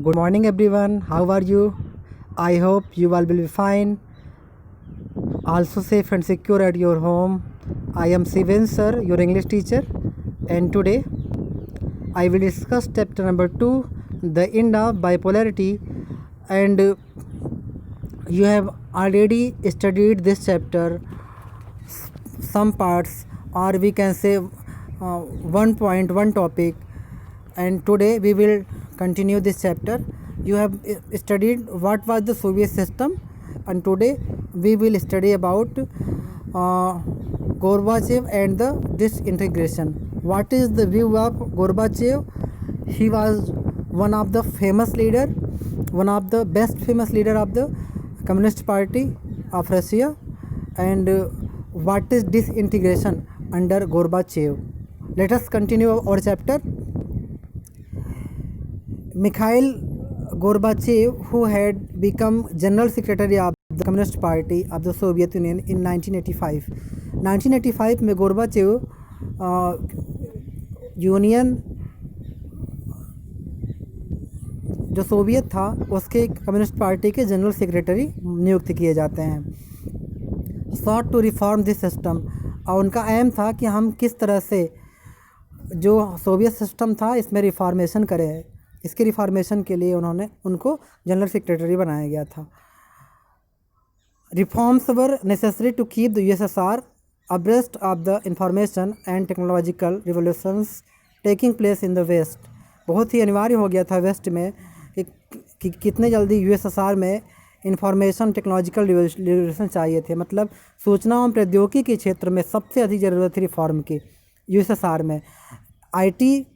Good morning, everyone. How are you? I hope you all will be fine. Also safe and secure at your home. I am Sivan sir, your English teacher, and today I will discuss chapter number 2, the end of bipolarity. And you have already studied this chapter, some parts, or we can say one point, one topic, and today we will continue this chapter. You have studied what was the Soviet system, and today we will study about Gorbachev and the disintegration. What is the view of Gorbachev? He was one of the famous leader, one of the best famous leader of the Communist Party of Russia. And what is disintegration under Gorbachev? Let us continue our chapter. Mikhail Gorbachev, who had become General Secretary of the Communist Party of the Soviet Union in 1985. 1985 में Gorbachev union जो Soviet था उसके communist party के general secretary नियुक्त किए जाते हैं. Sought to reform this system, और उनका एम था कि हम किस तरह से जो सोवियत सिस्टम था इसमें रिफॉर्मेशन करें. इसके रिफॉर्मेशन के लिए उनको जनरल सेक्रेटरी बनाया गया था. Reforms were necessary to keep the USSR abreast of the information and technological revolutions taking place in the west. बहुत ही अनिवार्य हो गया था वेस्ट में कि कितने जल्दी यूएसएसआर में इंफॉर्मेशन टेक्नोलॉजिकल रिवोल्यूशन चाहिए थे. मतलब सूचना एवं प्रौद्योगिकी के क्षेत्र में सबसे अधिक ज़रूरत थी रिफॉर्म की यूएसएसआर में. आईटी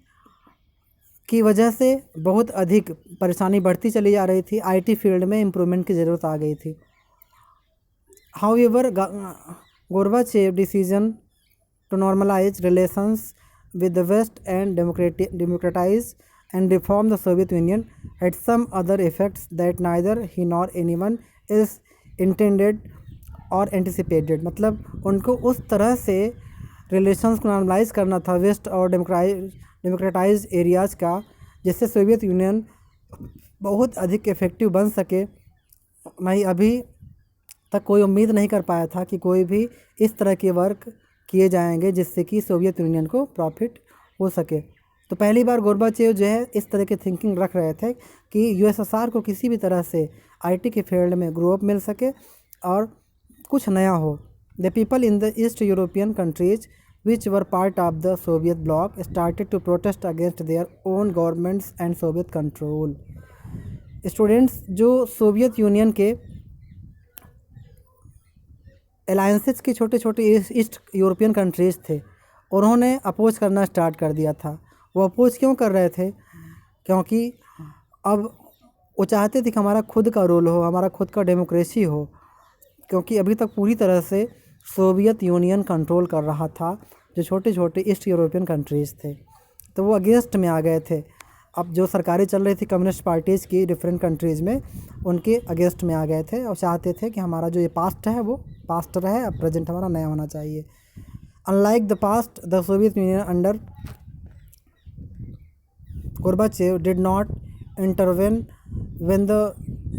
की वजह से बहुत अधिक परेशानी बढ़ती चली जा रही थी. आईटी फील्ड में इम्प्रूवमेंट की ज़रूरत आ गई थी. However Gorbachev decision to normalize relations with the West and democratize and reform the Soviet Union had some other effects that neither he nor anyone is intended or anticipated. मतलब उनको उस तरह से रिलेशंस को नॉर्मलाइज करना था waste और democratise areas का, जिससे सोवियत यूनियन बहुत अधिक इफ़ेक्टिव बन सके. नहीं, अभी तक कोई उम्मीद नहीं कर पाया था कि कोई भी इस तरह के वर्क किए जाएंगे जिससे कि सोवियत यूनियन को प्रॉफिट हो सके. तो पहली बार गोरबाचेव जो है इस तरह के थिंकिंग रख रहे थे कि यूएसएसआर को किसी भी तरह से आईटी के फील्ड में ग्रो अप मिल सके और कुछ नया हो. The people in the East European countries which were part of the Soviet bloc started to protest against their own governments and Soviet control. Students जो सोवियत यूनियन के alliances के छोटे छोटे ईस्ट यूरोपियन कंट्रीज़ थे, उन्होंने oppose करना start कर दिया था. वो अपोज क्यों कर रहे थे? क्योंकि अब वो चाहते थे कि हमारा खुद का रोल हो, हमारा खुद का डेमोक्रेसी हो, क्योंकि अभी तक पूरी तरह से सोवियत यूनियन कंट्रोल कर रहा था जो छोटे छोटे ईस्ट यूरोपियन कंट्रीज़ थे. तो वो अगेंस्ट में आ गए थे. अब जो सरकारें चल रही थी कम्युनिस्ट पार्टीज़ की डिफरेंट कंट्रीज़ में, उनके अगेंस्ट में आ गए थे और चाहते थे कि हमारा जो ये पास्ट है वो पास्ट रहे, अब प्रेजेंट हमारा नया होना चाहिए. Unlike the past, the Soviet union under Gorbachev did not intervene when the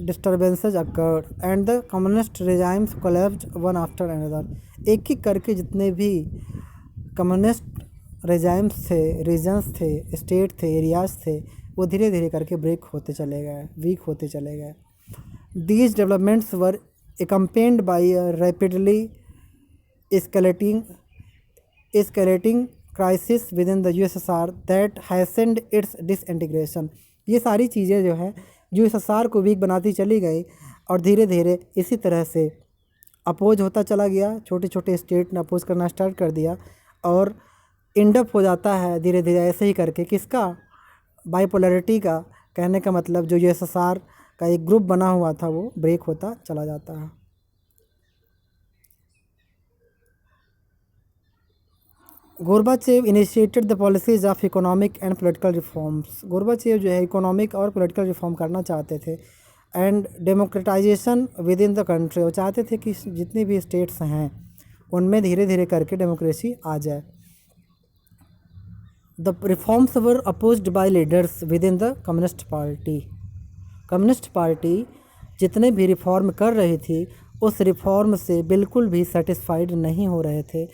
disturbances occurred and the communist regimes collapsed one after another. एक एक करके जितने भी कम्युनिस्ट रेजाइम्स थे, रीजन्स थे, स्टेट थे, एरियाज़ थे, वो धीरे धीरे करके ब्रेक होते चले गए, वीक होते चले गए. These developments were accompanied by a rapidly escalating crisis within the USSR that hastened its disintegration. ये सारी चीज़ें जो है यूएसएसआर को वीक बनाती चली गई और धीरे धीरे इसी तरह से अपोज होता चला गया. छोटे छोटे स्टेट ने अपोज करना स्टार्ट कर दिया और एंडअप हो जाता है धीरे धीरे ऐसे ही करके किसका, बाइपोलरिटी का. कहने का मतलब जो यूएसएसआर का एक ग्रुप बना हुआ था वो ब्रेक होता चला जाता है. Gorbachev initiated the policies of economic and political reforms. Gorbachev जो है इकोनॉमिक और पॉलिटिकल रिफॉर्म करना चाहते थे. And democratization within the country, वो चाहते थे कि जितनी भी स्टेट्स हैं उनमें धीरे धीरे करके डेमोक्रेसी आ जाए. The reforms were opposed by leaders within the Communist Party. Communist party जितने भी रिफॉर्म कर रही थी उस रिफॉर्म से बिल्कुल भी सेटिस्फाइड नहीं हो रहे थे।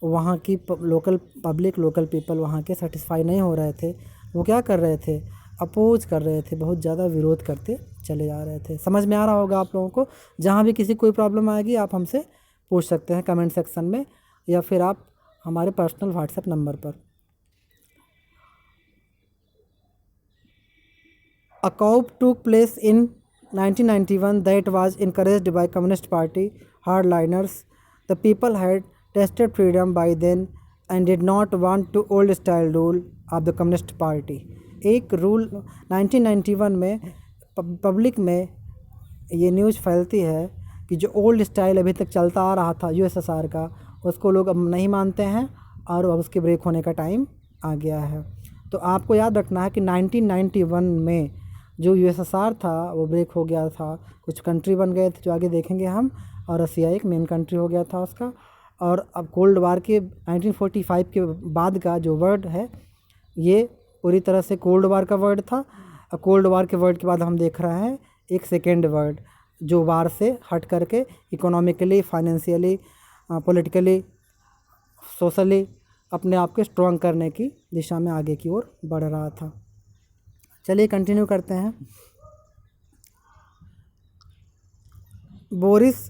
वहाँ की लोकल पीपल वहाँ के सेटिस्फाई नहीं हो रहे थे। वो क्या कर रहे थे, अपोज कर रहे थे, बहुत ज़्यादा विरोध करते चले जा रहे थे। समझ में आ रहा होगा आप लोगों को। जहाँ भी किसी कोई प्रॉब्लम आएगी आप हमसे पूछ सकते हैं कमेंट सेक्शन में, या फिर आप हमारे पर्सनल व्हाट्सएप नंबर पर। A coup took place in 1991 that was encouraged by Communist Party hardliners. The people had tasted freedom by then and did not want to old style rule of the Communist Party. एक rule 1991 में public में ये news फैलती है कि जो old style अभी तक चलता आ रहा था यूएसएसआर का, उसको लोग अब नहीं मानते हैं और अब उसके ब्रेक होने का टाइम आ गया है। तो आपको याद रखना है कि 1991 में जो यूएसएसआर था वो ब्रेक हो गया था। कुछ कंट्री बन गए थे जो आगे देखेंगे हम, और रसिया एक मेन कंट्री हो गया था उसका। और अब कोल्ड वार के 1945 के बाद का जो वर्ड है ये पूरी तरह से कोल्ड वार का वर्ड था। कोल्ड वार के वर्ड के बाद हम देख रहे हैं एक सेकेंड वर्ड जो वार से हट करके इकोनॉमिकली, फाइनेंशियली, पॉलिटिकली, सोशली अपने आप को स्ट्रॉन्ग करने की दिशा में आगे की ओर बढ़ रहा था। चलिए कंटिन्यू करते हैं। Boris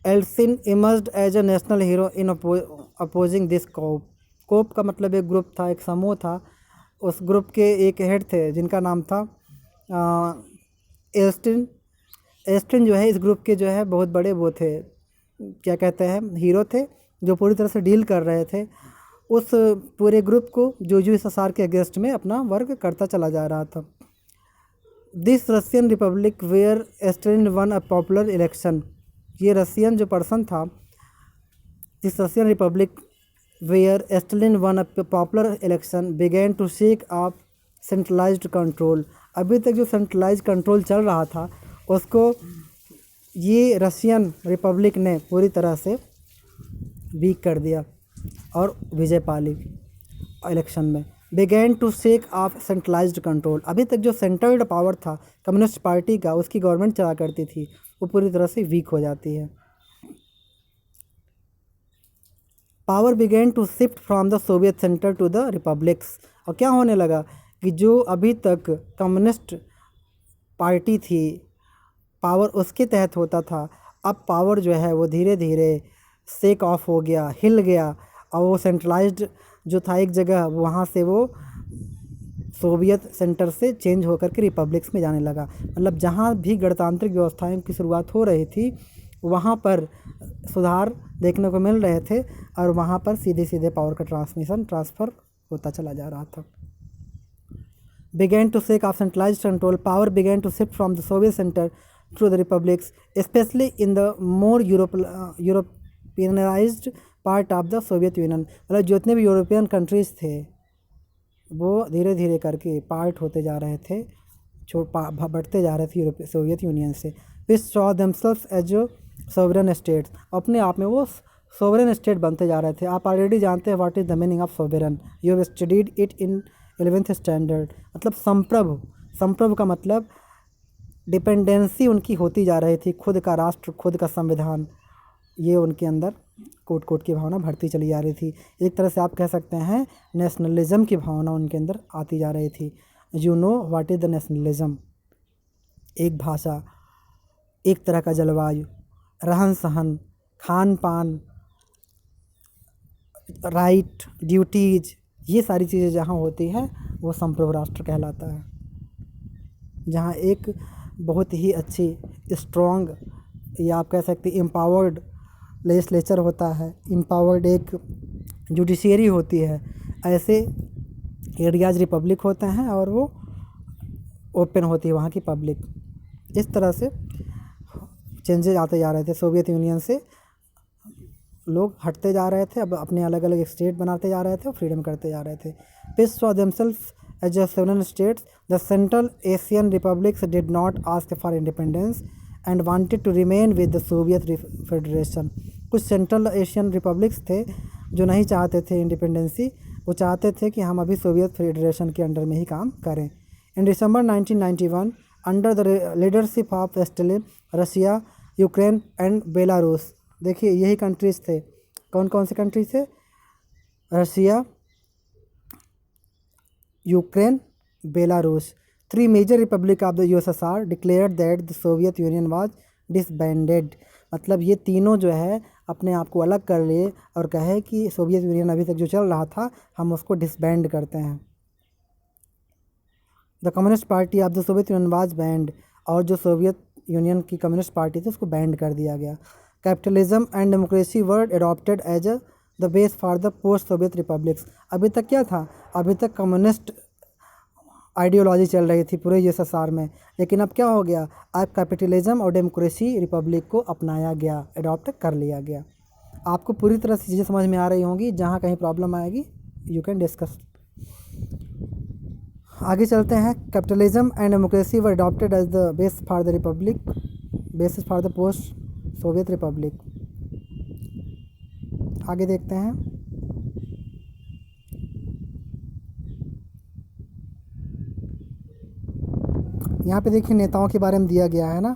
Yeltsin emerged as a national hero in opposing this coup. Coup का मतलब एक ग्रुप था, एक समूह था। उस ग्रुप के एक हेड थे जिनका नाम था एल्स्टिन। एल्स्टिन जो है इस ग्रुप के जो है बहुत बड़े वो थे, क्या कहते हैं, हीरो थे, जो पूरी तरह से डील कर रहे थे उस पूरे ग्रुप को जो यूएसएसआर के अगेंस्ट में अपना वर्क करता चला जा रहा था। This Russian republic where Stalin won a popular election. ये रशियन जो पर्सन था, this Russian republic where Stalin won a popular election began to seek off centralised control. अभी तक जो सेंट्रलाइज्ड कंट्रोल चल रहा था उसको ये रशियन रिपब्लिक ने पूरी तरह से वीक कर दिया और विजय पाली इलेक्शन में। Began to shake off centralised control. अभी तक जो सेंट्रल्ड पावर था कम्युनिस्ट पार्टी का, उसकी गवर्नमेंट चला करती थी, वो पूरी तरह से वीक हो जाती है। Power began to shift from the Soviet centre to the republics. और क्या होने लगा कि जो अभी तक कम्युनिस्ट पार्टी थी, पावर उसके तहत होता था, अब पावर जो है वो धीरे धीरे शेक ऑफ हो गया, हिल गया, और वो सेंट्रलाइज्ड जो था एक जगह, वहाँ से वो सोवियत सेंटर से चेंज होकर के रिपब्लिक्स में जाने लगा। मतलब जहाँ भी गणतांत्रिक व्यवस्थाओं की शुरुआत हो रही थी वहाँ पर सुधार देखने को मिल रहे थे और वहाँ पर सीधे सीधे पावर का ट्रांसफ़र होता चला जा रहा था। began to shake off centralized control. Power began to shift from the Soviet center to the republics, especially in the more Europeanized part of the Soviet Union. मतलब जितने भी यूरोपियन कंट्रीज़ थे वो धीरे धीरे करके पार्ट होते जा रहे थे, बढ़ते जा रहे थे सोवियत यूनियन से। Which saw themselves as sovereign states. अपने आप में वो सोवरेन स्टेट बनते जा रहे थे। आप ऑलरेडी जानते हैं what is the meaning of sovereign, you have studied it in 11th standard. मतलब संप्रभु। संप्रभु का मतलब डिपेंडेंसी उनकी होती जा रही थी, खुद का राष्ट्र, खुद का संविधान, ये उनके अंदर कोट कोट की भावना बढ़ती चली जा रही थी। एक तरह से आप कह सकते हैं नेशनलिज्म की भावना उनके अंदर आती जा रही थी। You know what is the nationalism. एक भाषा, एक तरह का जलवायु, रहन सहन, खान पान, राइट, ड्यूटीज़, ये सारी चीज़ें जहाँ होती हैं वो संप्रभु राष्ट्र कहलाता है। जहाँ एक बहुत ही अच्छी स्ट्रॉन्ग, या आप कह सकते हैं एम्पावर्ड लेजिस्लेचर होता है, एम्पावर्ड एक जुडिशरी होती है, ऐसे एरियाज रिपब्लिक होते हैं और वो ओपन होती है वहाँ की पब्लिक। इस तरह से चेंजेस आते जा रहे थे। सोवियत यूनियन से लोग हटते जा रहे थे, अब अपने अलग अलग स्टेट बनाते जा रहे थे और फ्रीडम करते जा रहे थे। Peace saw themselves as a sovereign states. The Central Asian republics did not ask for independence and wanted to remain with the Soviet federation. कुछ सेंट्रल एशियन रिपब्लिक्स थे जो नहीं चाहते थे इंडिपेंडेंसी, वो चाहते थे कि हम अभी सोवियत फेडरेशन के अंडर में ही काम करें। In December 1991 under the leadership of Stalin, Russia, Ukraine and Belarus. देखिए यही कंट्रीज थे। कौन कौन से कंट्रीज थे? Russia, Ukraine, Belarus. Three major republic of the USSR declared that the Soviet Union was disbanded. मतलब ये तीनों जो है अपने आप को अलग कर लिए और कहे कि सोवियत यूनियन अभी तक जो चल रहा था हम उसको डिसबैंड करते हैं। The Communist Party of the Soviet Union was banned. और जो सोवियत यूनियन की कम्युनिस्ट पार्टी थी उसको बैंड कर दिया गया। Capitalism and democracy were adopted as the base for the post Soviet republics. अभी तक क्या था? अभी तक कम्युनिस्ट आइडियोलॉजी चल रही थी पूरे यूएसएसआर में, लेकिन अब क्या हो गया? अब कैपिटलिज्म और डेमोक्रेसी रिपब्लिक को अपनाया गया, एडॉप्ट कर लिया गया। आपको पूरी तरह से चीज़ें समझ में आ रही होंगी। जहाँ कहीं प्रॉब्लम आएगी यू कैन डिस्कस। आगे चलते हैं। Capitalism and democracy were adopted as the base for the republic, basis for the post Soviet republic. आगे देखते हैं। यहाँ पे देखिए नेताओं के बारे में दिया गया है ना,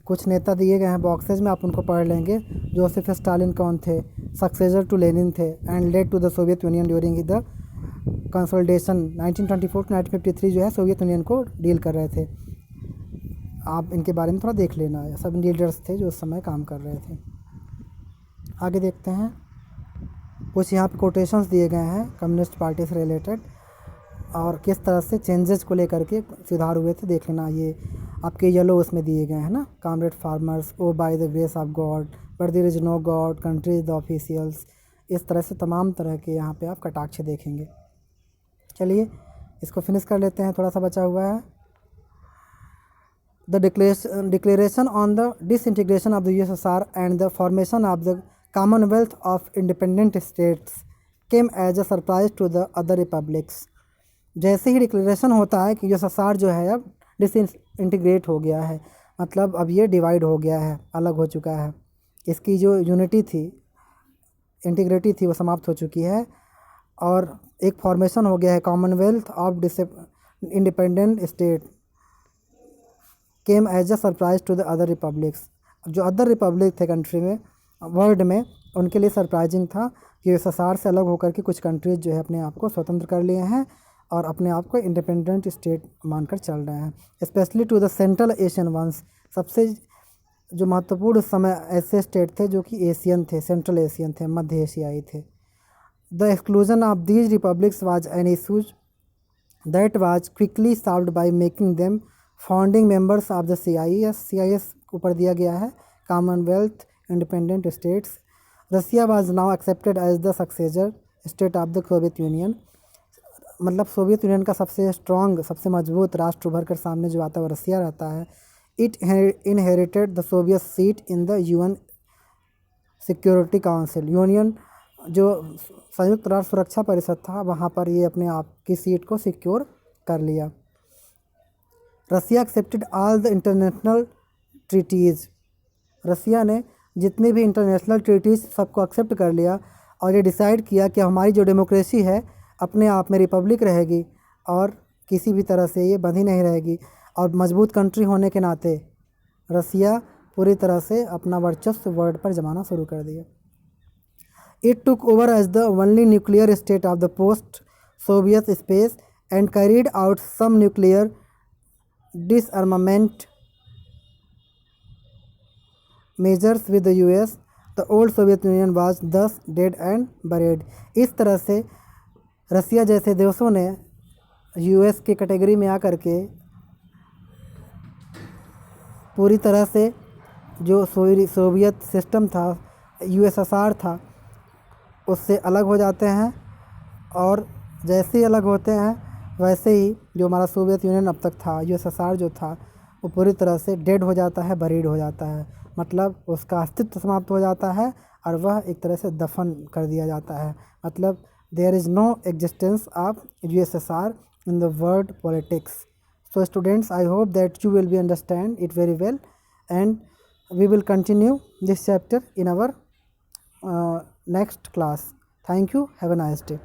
कुछ नेता दिए गए हैं बॉक्सेज में, आप उनको पढ़ लेंगे। जोसेफ स्टालिन कौन थे? सक्सेसर टू लेनिन थे and led to the Soviet Union during the consolidation 1924 to 1953 जो है सोवियत यूनियन को डील कर रहे थे। आप इनके बारे में थोड़ा देख लेना, सब लीडर्स थे जो उस समय काम कर रहे थे। आगे देखते हैं। कुछ यहाँ पे कोटेशंस दिए गए हैं कम्युनिस्ट पार्टी से रिलेटेड और किस तरह से चेंजेस को लेकर के सुधार हुए थे, देख लेना। ये आपके येलो उसमें दिए गए हैं ना, comrade farmers, oh by the grace of God, but there is no God, countries the officials. इस तरह से तमाम तरह के यहाँ पे आप कटाक्ष देखेंगे। चलिए इसको फिनिश कर लेते हैं, थोड़ा सा बचा हुआ है। The declaration on the disintegration of the USSR and the formation of the Commonwealth of Independent States came as a surprise to the other republics. जैसे ही डिक्लेरेशन होता है कि यूएसएसआर जो है अब डिसइंटीग्रेट हो गया है, मतलब अब ये डिवाइड हो गया है, अलग हो चुका है, इसकी जो यूनिटी थी, इंटीग्रिटी थी, वो समाप्त हो चुकी है और एक फॉर्मेशन हो गया है Commonwealth of Independent State came as a surprise to the other republics. जो अदर रिपब्लिक थे कंट्री में, वर्ल्ड में, उनके लिए सरप्राइजिंग था कि यूएसएसआर से अलग होकर के कुछ कंट्रीज जो है अपने आप को स्वतंत्र कर लिए हैं और अपने आप को इंडिपेंडेंट स्टेट मानकर चल रहे हैं। Specially to the Central Asian ones. सबसे जो महत्वपूर्ण उस समय ऐसे स्टेट थे जो कि एशियन थे, सेंट्रल एशियन थे, मध्य एशियाई थे। The exclusion of these republics was an issues that was quickly solved by making them founding members of the CIS ऊपर दिया गया है, Commonwealth Independent States. Russia was now accepted as the successor state of the Soviet Union. मतलब Soviet Union का सबसे strong, सबसे मजबूत राष्ट्र उभर कर सामने जो आता है वो रसिया रहता है। It inherited the Soviet seat in the UN security council. Union जो संयुक्त राष्ट्र सुरक्षा परिषद था, वहाँ पर ये अपने आप की सीट को सिक्योर कर लिया। Russia accepted all the international treaties. Russia ने जितनी भी इंटरनेशनल ट्रीटीज़ सबको एक्सेप्ट कर लिया और ये डिसाइड किया कि हमारी जो डेमोक्रेसी है अपने आप में रिपब्लिक रहेगी और किसी भी तरह से ये बंधी नहीं रहेगी। और मजबूत कंट्री होने के नाते रसिया पूरी तरह से अपना वर्चस्व वर्ल्ड पर जमाना शुरू कर दिया। It took over as the only nuclear state of the post Soviet space and carried out some nuclear disarmament measures with the US. The old Soviet Union was thus dead and buried. इस तरह से रसिया जैसे देशों ने US की category में आकर के पूरी तरह से जो सोवियत सिस्टम था, USSR था, उससे अलग हो जाते हैं और जैसे ही अलग होते हैं वैसे ही जो हमारा सोवियत यूनियन अब तक था, USSR जो था, वो पूरी तरह से डेड हो जाता है, बरीड हो जाता है। मतलब उसका अस्तित्व समाप्त हो जाता है और वह एक तरह से दफन कर दिया जाता है। मतलब there is no existence of USSR in the world politics. So students, I hope that you will be understand it very well and we will continue this chapter in our next class. Thank you. Have a nice day.